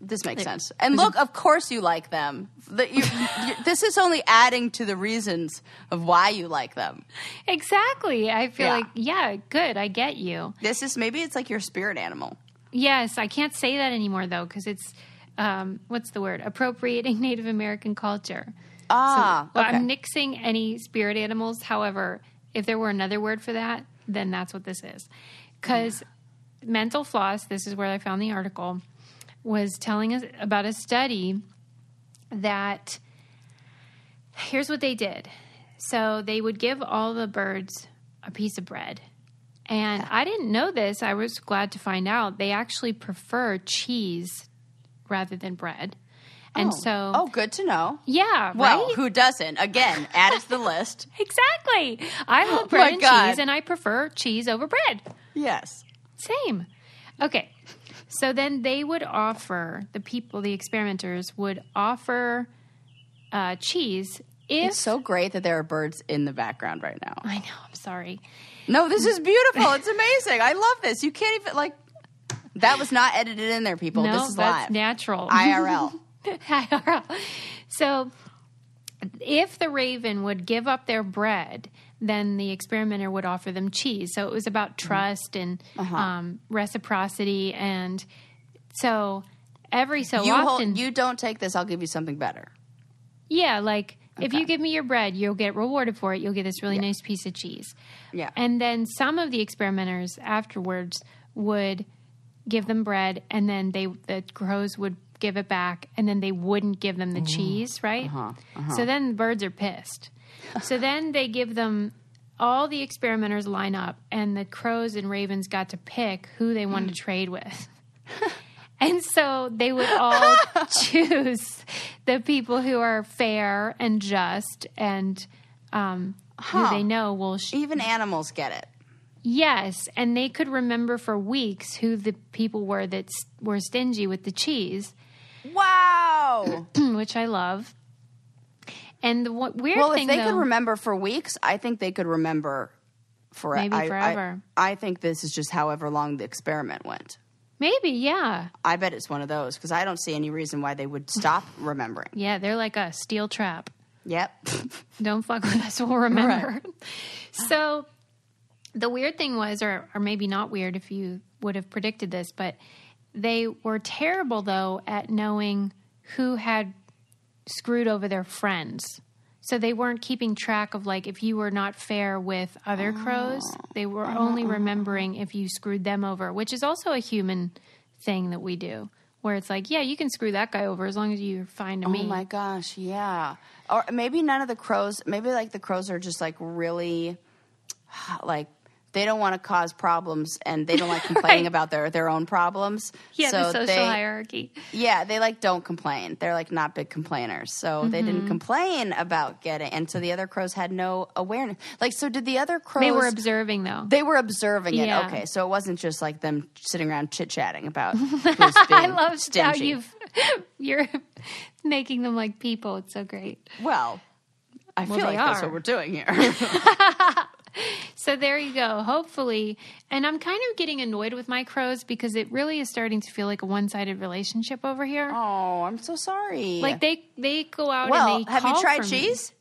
This makes sense. And look, of course you like them. This is only adding to the reasons of why you like them. Exactly. I feel like, good, I get you. Maybe it's like your spirit animal. Yes, I can't say that anymore, though, because it's, what's the word? Appropriating Native American culture. Okay. I'm nixing any spirit animals. However, if there were another word for that, then that's what this is. Because Mental Floss, this is where I found the article, was telling us about a study that, here's what they did. So they would give all the birds a piece of bread. And I didn't know this. I was glad to find out. They actually prefer cheese rather than bread. And good to know. Yeah, well, right? Who doesn't? Again, add it to the list. Exactly. I love bread and cheese, and I prefer cheese over bread. Yes. Same. Okay. So then they would offer, the experimenters would offer cheese if... It's so great that there are birds in the background right now. I know. I'm sorry. No, this is beautiful. It's amazing. I love this. You can't even, that was not edited in there, people. No, this is that's live. Natural. IRL. IRL. So if the raven would give up their bread then the experimenter would offer them cheese. So it was about trust and reciprocity. And so every so often... you don't take this, I'll give you something better. Yeah, like if you give me your bread, you'll get rewarded for it. You'll get this really nice piece of cheese. Yeah. And then some of the experimenters afterwards would give them bread, and then the crows would give it back, and then they wouldn't give them the cheese, right? So then the birds are pissed. So then they give them, all the experimenters line up, and the crows and ravens got to pick who they wanted to trade with. And so they would all choose the people who are fair and just and who they know will... Even animals get it. Yes, and they could remember for weeks who the people were that were stingy with the cheese. Wow! Which I love. And the weird thing, well, if they could remember for weeks, I think they could remember forever. Maybe forever. I think this is just however long the experiment went. Maybe, yeah. I bet it's one of those, because I don't see any reason why they would stop remembering. Yeah, they're like a steel trap. Yep. Don't fuck with us, we'll remember. Right. So the weird thing was, or maybe not weird if you would have predicted this, but they were terrible, though, at knowing who had screwed over their friends. So they weren't keeping track of, like, if you were not fair with other crows, they were only remembering if you screwed them over, which is also a human thing that we do, where it's like, yeah, you can screw that guy over as long as you're fine to me. Oh, my gosh, yeah. Or maybe none of the crows, maybe, like, the crows are just, like, really, like, they don't want to cause problems, and they don't like complaining about their own problems. Yeah, so the social hierarchy. Yeah, they like don't complain. They're like not big complainers. So they didn't complain about getting, and so the other crows had no awareness. Like, so did the other crows? They were observing, though. They were observing it. Yeah. Okay, so it wasn't just like them sitting around chit-chatting about who's being I love stingy. how you're making them like people. It's so great. Well, I feel like that's what we're doing here. So there you go. Hopefully, and I'm kind of getting annoyed with my crows because it really is starting to feel like a one-sided relationship over here. Oh, I'm so sorry. Like they go out well, and they have call you tried for cheese?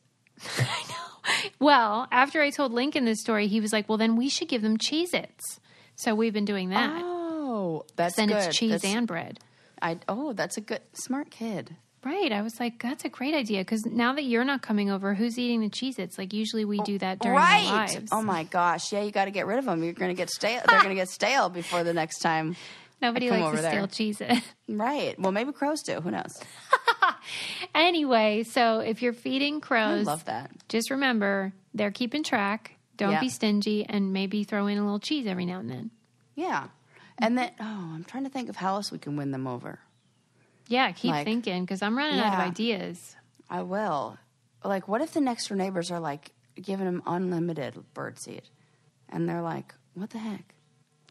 Me. I know. Well, after I told Lincoln this story, he was like, "Well, then we should give them Cheez-Its." So we've been doing that. Oh, that's then good. It's cheese and bread. That's a good, smart kid. Right. I was like, that's a great idea. Because now that you're not coming over, who's eating the Cheez-Its? Like, usually we do that during our lives. Oh, my gosh. Yeah, you got to get rid of them. You're going to get stale. They're going to get stale before the next time. Nobody likes a stale Cheez-It. Right. Well, maybe crows do. Who knows? Anyway, so if you're feeding crows, I love that. Just remember, they're keeping track. Don't be stingy, and maybe throw in a little cheese every now and then. Yeah. And then, I'm trying to think of how else we can win them over. Yeah, keep thinking, because I'm running out of ideas. I will. Like, what if the next door neighbors are, like, giving them unlimited birdseed? And they're like, what the heck?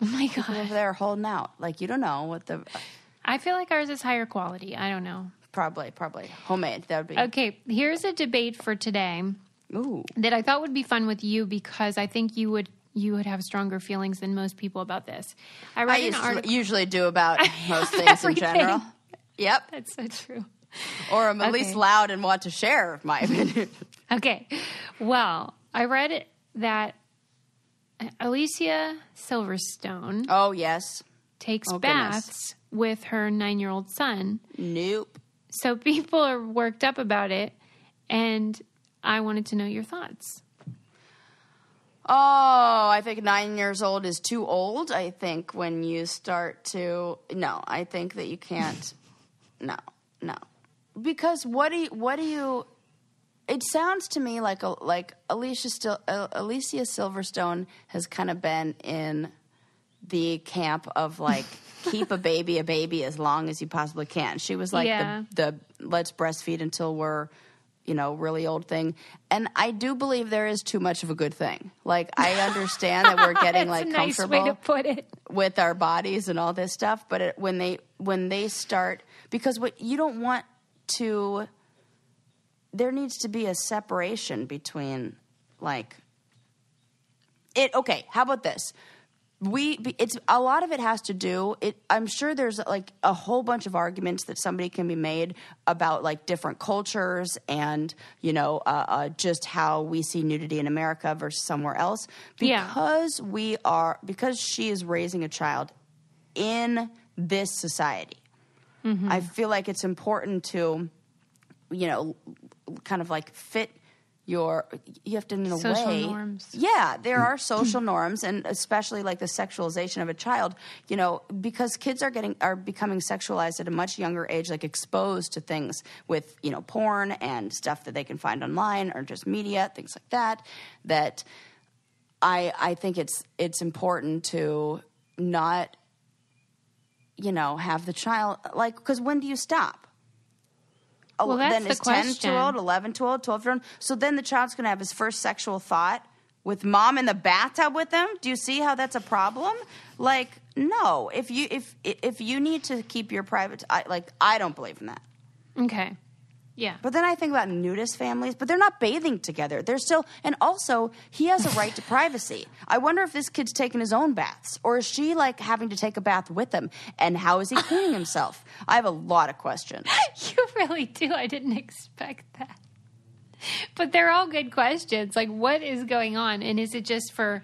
Oh, my God. People over there are holding out. Like, you don't know what the... I feel like ours is higher quality. I don't know. Probably. Homemade. That would be... Okay, here's a debate for today. Ooh. That I thought would be fun with you, because I think you would have stronger feelings than most people about this. I usually do about most things in general. Yep. That's so true. Or I'm at least loud and want to share my opinion. Okay. Well, I read that Alicia Silverstone. Oh, yes. Takes baths with her 9-year-old son. Nope. So people are worked up about it, and I wanted to know your thoughts. Oh, I think 9 years old is too old. I think when you start to... No, I think that you can't... No. Because what do you? It sounds to me like Alicia Silverstone has kind of been in the camp of like keep a baby as long as you possibly can. She was like the let's breastfeed until we're really old thing. And I do believe there is too much of a good thing. Like, I understand that we're getting like comfortable way to put it. With our bodies and all this stuff. But when they start, because what you don't want to, there needs to be a separation between like it. Okay. How about this? it's a lot of it has to do I'm sure there's like a whole bunch of arguments that somebody can be made about like different cultures and just how we see nudity in America versus somewhere else, because because she is raising a child in this society. I feel like it's important to kind of like fit you have to, in a social way. Norms. Yeah, there are social norms, and especially like the sexualization of a child, because kids are becoming sexualized at a much younger age, like exposed to things with, porn and stuff that they can find online or just media, things like that I think it's important to not, have the child, like, because when do you stop? Well, that's then it's 10-year-old, 11-year-old, 12-year-old. So then the child's going to have his first sexual thought with mom in the bathtub with him. Do you see how that's a problem? Like, no. If you need to keep your private, I don't believe in that. Okay. Yeah. But then I think about nudist families, but they're not bathing together. They're still, and also he has a right to privacy. I wonder if this kid's taking his own baths, or is she like having to take a bath with him? And how is he cleaning himself? I have a lot of questions. You really do. I didn't expect that. But they're all good questions. Like, what is going on? And is it just for,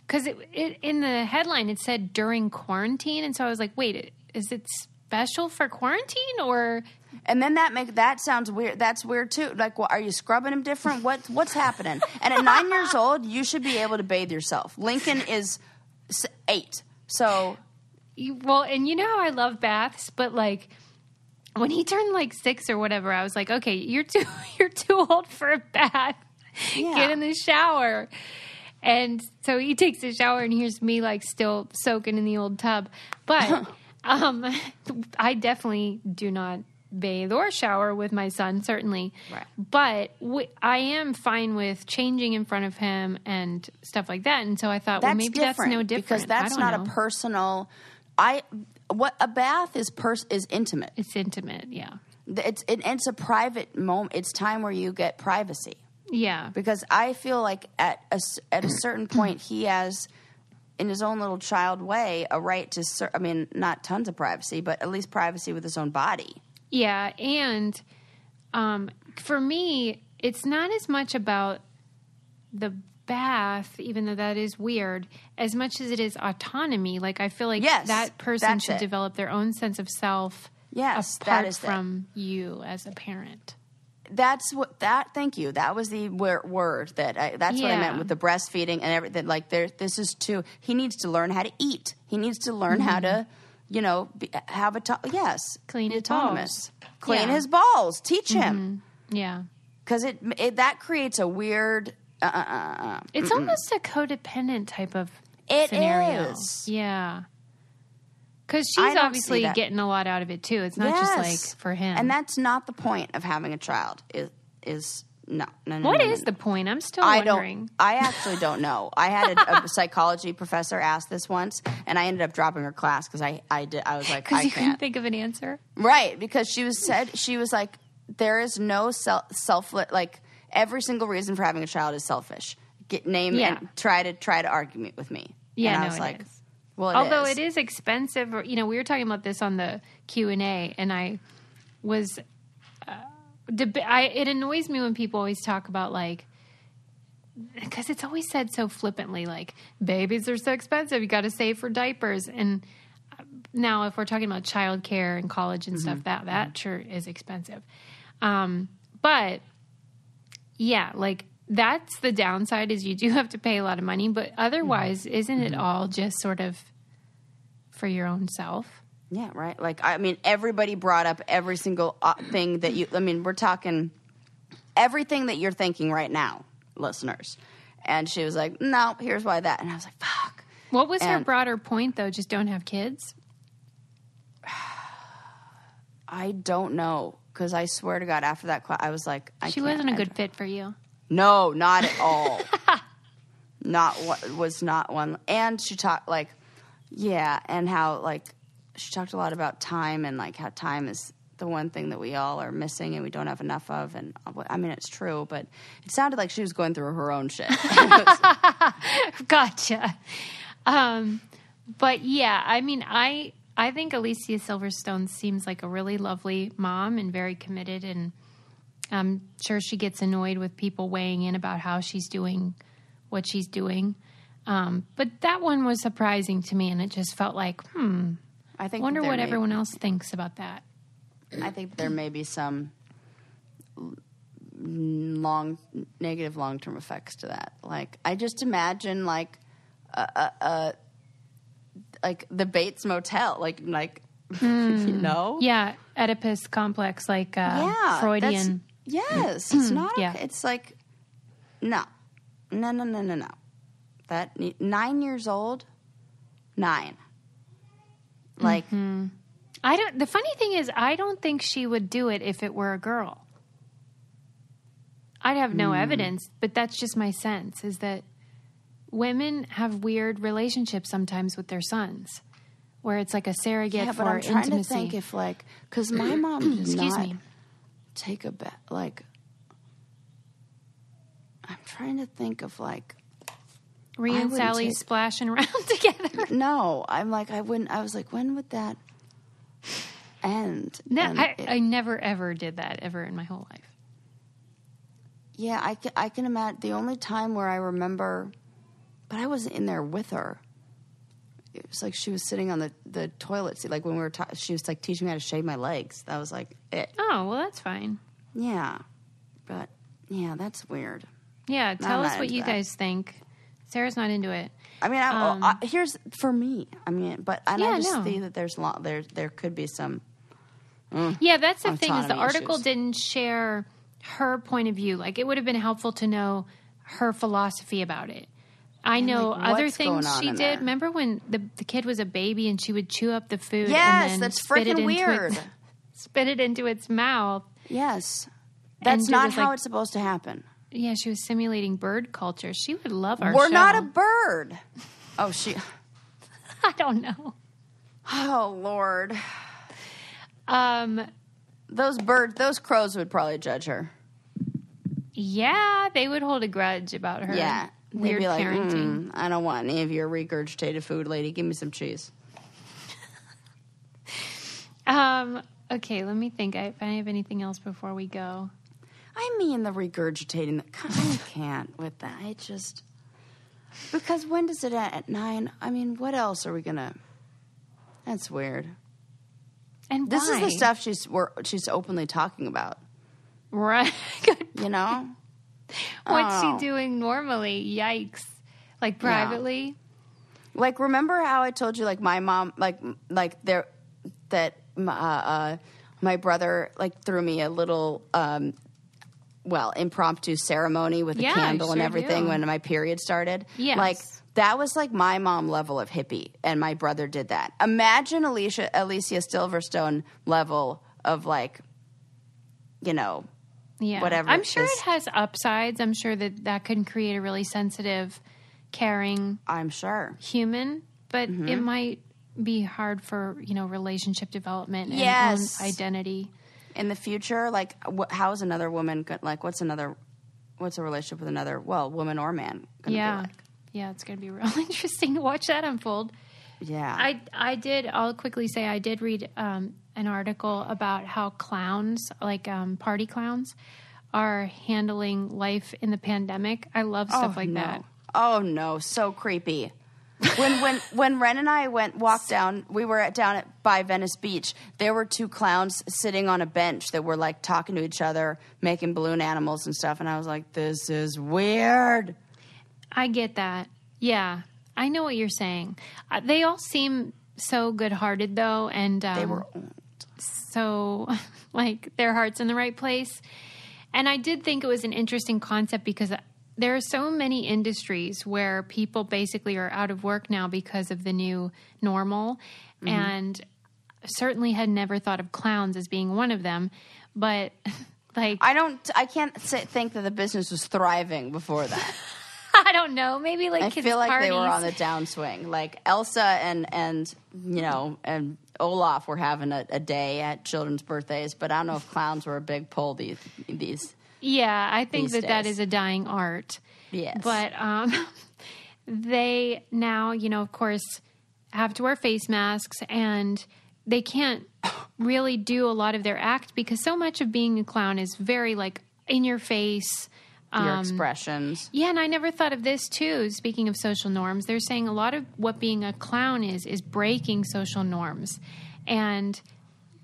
because it in the headline it said during quarantine. And so I was like, wait, is it special for quarantine or... And then that sounds weird. That's weird too. Like, are you scrubbing him different? What's happening? And at 9 years old, you should be able to bathe yourself. Lincoln is 8, so. And you know how I love baths, but like when he turned like 6 or whatever, I was like, okay, you're too old for a bath. Yeah. Get in the shower. And so he takes a shower and here's me like still soaking in the old tub. But I definitely do not bathe or shower with my son, certainly. Right. But I am fine with changing in front of him and stuff like that. And so I thought, well, maybe that's no different. Because that's not a personal... what a bath is intimate. It's intimate, yeah. It's a private moment. It's time where you get privacy. Yeah. Because I feel like at a certain point he has, in his own little child way, a right to, not tons of privacy, but at least privacy with his own body. Yeah, and for me, it's not as much about the bath, even though that is weird, as much as it is autonomy. Like, I feel like that person should develop their own sense of self apart from you as a parent. Thank you. That was the word that's what I meant with the breastfeeding and everything. Like, he needs to learn how to eat. He needs to learn how to, have clean his autonomous. balls. Clean his balls. Teach him. Yeah. Because that creates a weird... It's almost a codependent type of scenario. It is. Yeah. Because she's obviously getting a lot out of it, too. It's not just, like, for him. And that's not the point of having a child, no. What is the point? I'm still wondering. I actually don't know. I had a psychology professor ask this once, and I ended up dropping her class because I was like, I can't. Couldn't think of an answer? Right, because she was like, there is no like, every single reason for having a child is selfish. And try to argue with me. Yeah, and I was like, is. Well, although it is expensive, we were talking about this on the Q&A, and I was... it annoys me when people always talk about, like, because it's always said so flippantly, like, babies are so expensive, you got to save for diapers. And now if we're talking about childcare and college and stuff, that sure is expensive. But yeah, like, that's the downside, is you do have to pay a lot of money, but otherwise, isn't it all just sort of for your own self? Yeah, right. Like, everybody brought up every single thing that we're talking everything that you're thinking right now, listeners. And she was like, no, here's why that. And I was like, fuck. What was her broader point, though? Just don't have kids? I don't know. Because I swear to God, after that class, I was like, she wasn't a good fit for you. No, not at all. Was not one. And she talked, like, and how, like, she talked a lot about time and, like, how time is the one thing that we all are missing and we don't have enough of. And, it's true, but it sounded like she was going through her own shit. Gotcha. But yeah, I mean, I think Alicia Silverstone seems like a really lovely mom and very committed, and I'm sure she gets annoyed with people weighing in about how she's doing what she's doing. But that one was surprising to me, and it just felt like, I wonder what everyone else thinks about that. I think there may be some negative long-term effects to that. Like, I just imagine like the Bates Motel, like you know, Oedipus complex, like Freudian. Yes, it's not. It's like no. That 9 years old, 9. Like I don't. The funny thing is, I don't think she would do it if it were a girl. I'd have no evidence, but that's just my sense, is that women have weird relationships sometimes with their sons, where it's like a surrogate for intimacy. Yeah, but I'm trying to think if, like, because my mom did not take a bet. Like, I'm trying to think of, like, Rhea and Sally splashing around together. No, I'm like, I wouldn't. I was like, when would that end? No, I never ever did that ever in my whole life. Yeah, I can imagine. The only time where I remember, but I wasn't in there with her. It was like she was sitting on the toilet seat. Like when we were, she was like teaching me how to shave my legs. That was like it. Oh, well, that's fine. Yeah, but yeah, that's weird. Yeah, tell us what you guys think. Sarah's not into it. I mean, here's for me. I mean, but I just see that there could be some. Yeah, that's the thing, is the article didn't share her point of view. Like, it would have been helpful to know her philosophy about it. I know other things she did. Remember when the kid was a baby and she would chew up the food? Yes, and then that's freaking weird. Spit it into its mouth. Yes, that's not how it's supposed to happen. Yeah, she was simulating bird culture. She would love our show. We're not a bird. Oh, she. I don't know. Oh, Lord. Those crows would probably judge her. Yeah, they would hold a grudge about her. Yeah. Weird They'd be like, parenting. I don't want any of your regurgitated food, lady. Give me some cheese. Okay, let me think if I have anything else before we go. I mean, the regurgitating. I can't with that. I just... Because when does it end? At 9? I mean, what else are we going to... That's weird. And this is the stuff she's openly talking about. Right. You know? What's she doing normally? Yikes. Like, privately? Yeah. Like, remember how I told you, like, my mom, my brother, like, threw me a little... impromptu ceremony with a candle and everything when my period started. Yes. Like, that was like my mom level of hippie, and my brother did that. Imagine Alicia Silverstone level of, like, you know, whatever. I'm sure it has upsides. I'm sure that can create a really sensitive, caring, human, but it might be hard for, relationship development and own identity. In the future, like, how is another woman, like, what's a relationship with another, woman or man going to be like? Yeah, it's going to be real interesting to watch that unfold. Yeah. I'll quickly say I did read an article about how clowns, like party clowns, are handling life in the pandemic. I love stuff like that. Oh, no, so creepy. When Ren and I walked down, we were down by Venice Beach. There were 2 clowns sitting on a bench that were, like, talking to each other, making balloon animals and stuff. And I was like, this is weird. I get that. Yeah, I know what you're saying. They all seem so good-hearted, though, and they were so, like, their heart's in the right place. And I did think it was an interesting concept because there are so many industries where people basically are out of work now because of the new normal, and certainly had never thought of clowns as being one of them. But, like, I can't think that the business was thriving before that. I don't know. Maybe like kids' I feel like parties. They were on the downswing. Like Elsa and Olaf were having a day at children's birthdays, but I don't know if clowns were a big pull these. Yeah, I think that is a dying art. Yes. But they now, of course, have to wear face masks, and they can't really do a lot of their act because so much of being a clown is very like in your face. Your expressions. Yeah, and I never thought of this too. Speaking of social norms, they're saying a lot of what being a clown is breaking social norms. And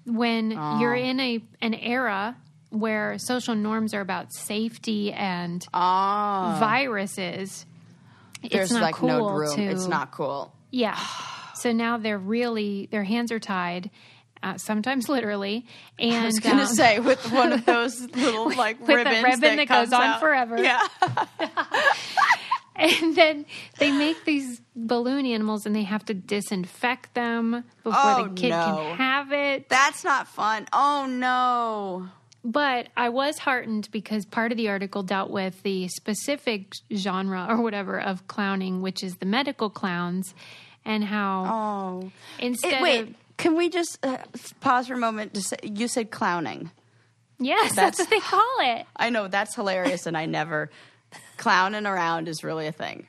when you're in an era where social norms are about safety and viruses, there's it's not like cool no room. It's not cool. Yeah. So now their hands are tied. Sometimes literally. And I was going to say with one of those little like with ribbons a ribbon that goes on forever. Yeah. And then they make these balloon animals and they have to disinfect them before the kid can have it. That's not fun. Oh, no. But I was heartened because part of the article dealt with the specific genre or whatever of clowning, which is the medical clowns, and how instead can we just pause for a moment to say, you said clowning. Yes, that's what they call it. I know, that's hilarious, and I never... Clowning around is really a thing.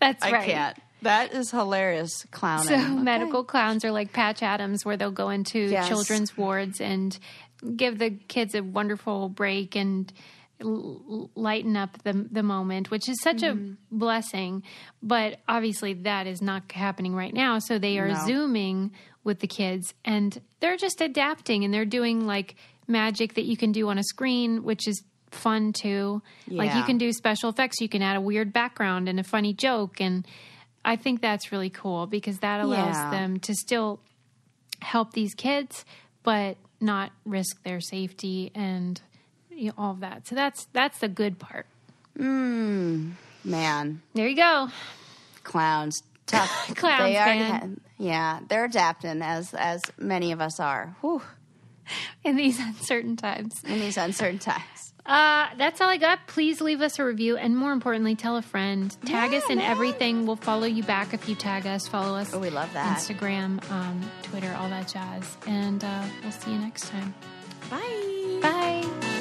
That's right. I can't. That is hilarious, clowning. So medical clowns are like Patch Adams, where they'll go into children's wards and give the kids a wonderful break and lighten up the moment, which is such a blessing. But obviously that is not happening right now. So they are Zooming with the kids, and they're just adapting, and they're doing like magic that you can do on a screen, which is fun too. Like you can do special effects. You can add a weird background and a funny joke. And I think that's really cool because that allows them to still help these kids, but not risk their safety and all of that. So that's the good part. Man. There you go. Clowns. Tough. Clowns, man. They're adapting as many of us are. Whew. In these uncertain times. That's all I got. Please leave us a review, and more importantly, tell a friend. Tag us in everything. We'll follow you back if you tag us. Follow us. Oh, we love that. Instagram, Twitter, all that jazz. And we'll see you next time. Bye. Bye.